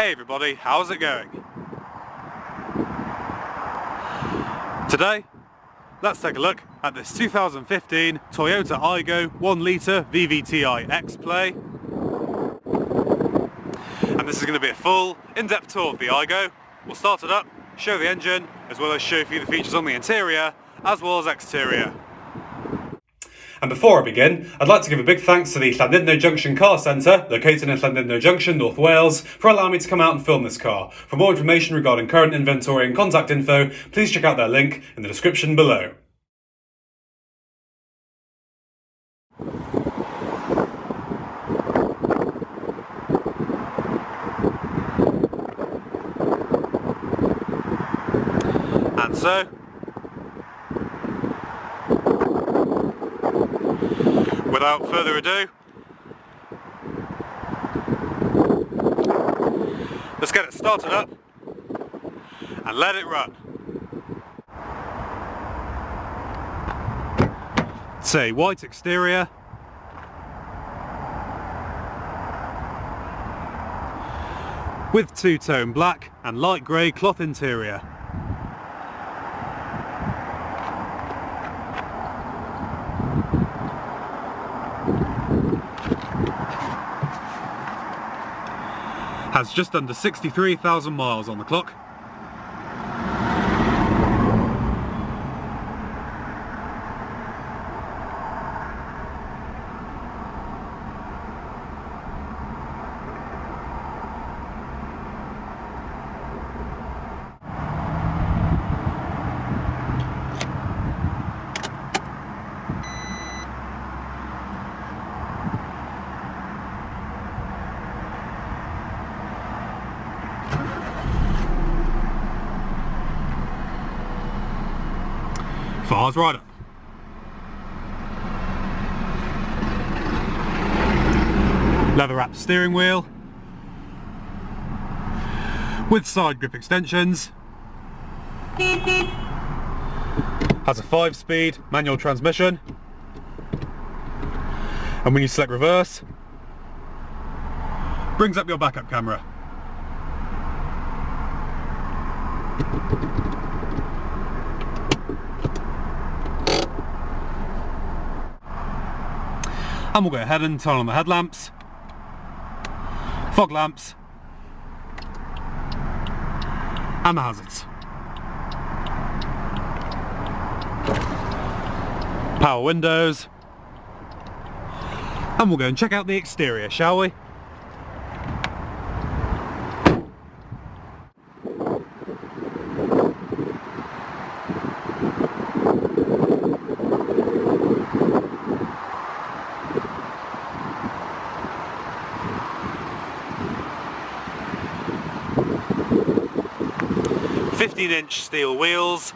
Hey everybody, how's it going? Today, let's take a look at this 2015 Toyota Aygo 1 litre VVTI X-Play. And this is going to be a full, in-depth tour of the Aygo. We'll start it up, show the engine, as well as show you the features on the interior, as well as exterior. And before I begin, I'd like to give a big thanks to the Llandudno Junction Car Centre, located in Llandudno Junction, North Wales, for allowing me to come out and film this car. For more information regarding current inventory and contact info, please check out their link in the description below. And so, without further ado, let's get it started up and let it run. It's a white exterior with two-tone black and light grey cloth interior. Has just under 63,000 miles on the clock. Fire's right up. Leather wrapped steering wheel with side grip extensions. Has a 5-speed manual transmission, and when you select reverse, brings up your backup camera. And we'll go ahead and turn on the headlamps, fog lamps, and the hazards. Power windows. And we'll go and check out the exterior, shall we? "15-inch steel wheels,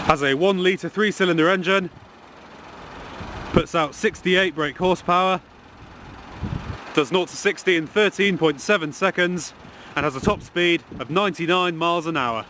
Has a 1 litre 3-cylinder engine, puts out 68 brake horsepower, does 0 to 60 in 13.7 seconds, and has a top speed of 99 miles an hour.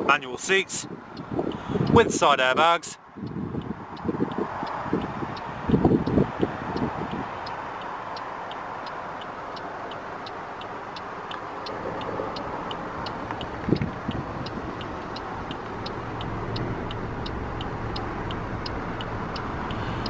Manual seats with side airbags.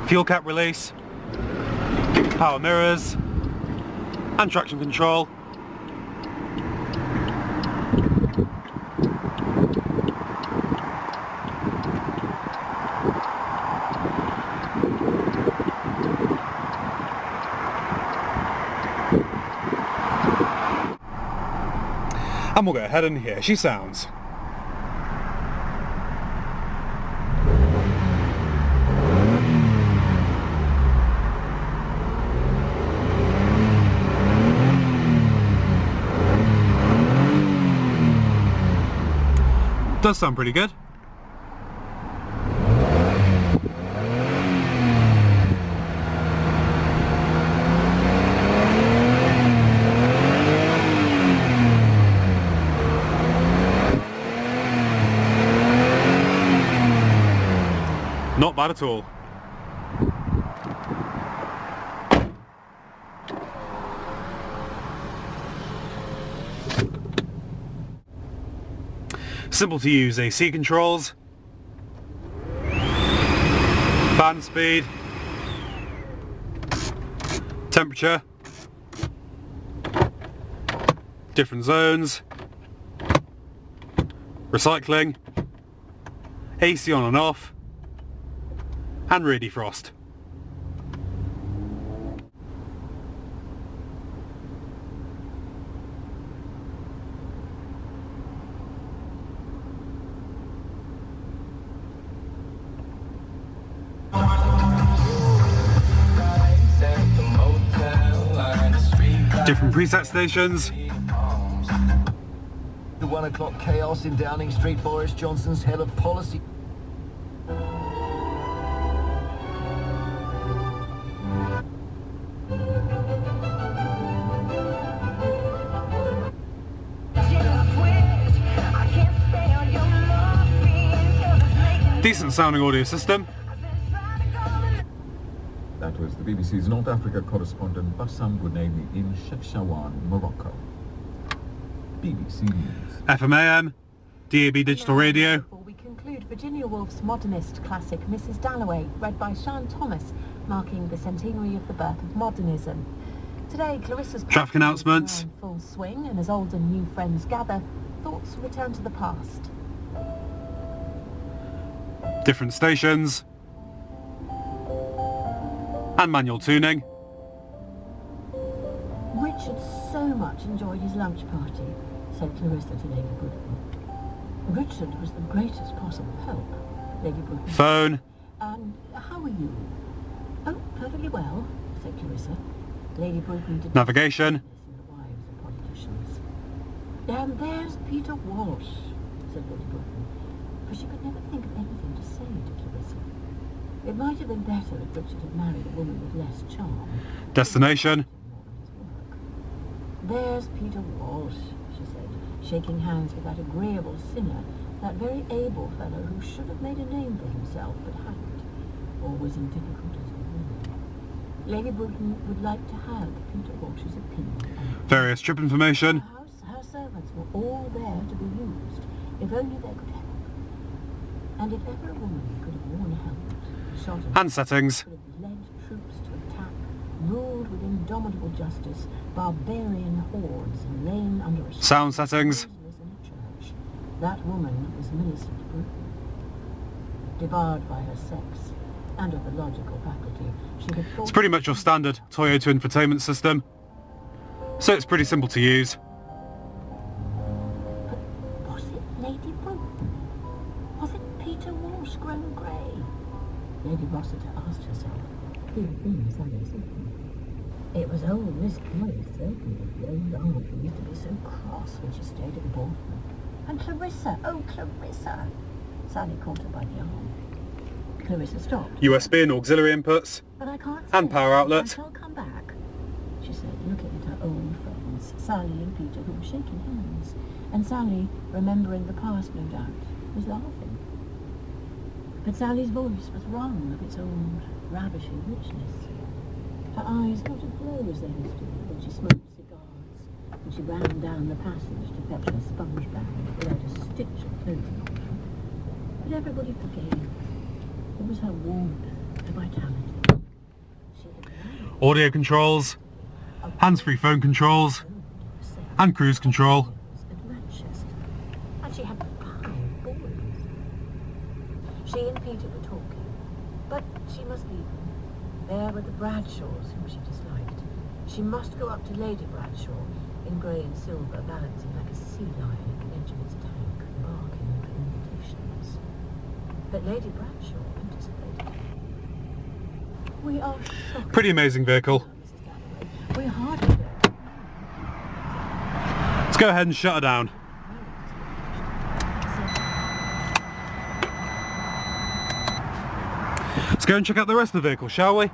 Fuel cap release, power mirrors and traction control. And we'll go ahead and here she sounds. Does sound pretty good. Not bad at all. Simple to use AC controls, fan speed, temperature, different zones, recycling, AC on and off, and rear defrost. Different preset stations. The 1 o'clock chaos in Downing Street, Boris Johnson's head of policy. Decent sounding audio system. That was the BBC's North Africa correspondent Bassam Bounaimi in Chefchaouen, Morocco. BBC News. FM AM, DAB digital radio. We conclude Virginia Woolf's modernist classic Mrs. Dalloway, read by Sian Thomas, marking the centenary of the birth of modernism. Today, Clarissa's traffic announcements in full swing, and as old and new friends gather, thoughts return to the past. Different stations. And manual tuning. Richard so much enjoyed his lunch party, said Clarissa to Lady Broughton. Richard was the greatest possible help, Lady Broughton. Phone. And how are you? Oh, perfectly well, said Clarissa. Lady Broughton did navigation. In the wives of politicians. And there's Peter Walsh, said Lady Broughton, for she could never think of anything to say to Clarissa. It might have been better if Richard had married a woman with less charm. Destination. There's Peter Walsh, she said, shaking hands with that agreeable sinner, that very able fellow who should have made a name for himself but hadn't, always in difficulties with women. Lady Broughton would like to have Peter Walsh's opinion. Various trip information. Her servants were all there to be used, if only they could help. And if ever a woman could have worn a helmet... shot of Hand settings. could have led troops to attack, ruled with indomitable justice, barbarian hordes, and lain under a Sound settings. prisoners in a church. That woman was Millicent Bruton. Debarred by her sex and of the logical faculty, she had thought... It's pretty much your standard Toyota infotainment system, so it's pretty simple to use. But was it Lady Bruton? Was it Peter Walsh grown grey? Lady Rossiter asked herself. It was old Miss Boyd, certainly. The old aunt who used to be so cross when she stayed at Bournemouth. And Clarissa, oh Clarissa! Sally caught her by the arm. Clarissa stopped. USB and auxiliary inputs. But I can't And stay. power outlets. I shall come back, she said, looking at her old friends, Sally and Peter, who were shaking hands. And Sally, remembering the past, no doubt, was laughing. But Sally's voice was wrung of its old, ravishing richness. Her eyes not aglow as they used to be when she smoked cigars, and she ran down the passage to fetch her sponge bag without a stitch of clothing on her. But everybody forgave. It was her warmth, her vitality. She had married Audio controls, hands-free phone controls, and cruise control. at Manchester, and she had 5 boys. She and Peter were talking, but she must leave them. There were the Bradshaws, whom she disliked. She must go up to Lady Bradshaw, in grey and silver, balancing like a sea lion at the edge of its tank, barking for invitations. But Lady Bradshaw anticipated. We are shocked. Pretty amazing vehicle. Mrs. Galloway. We hardly know. Let's go ahead and shut her down. Let's go and check out the rest of the vehicle, shall we?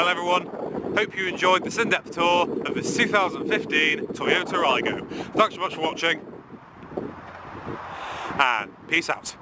Well everyone, hope you enjoyed this in-depth tour of this 2015 Toyota Aygo. Thanks so much for watching, and peace out.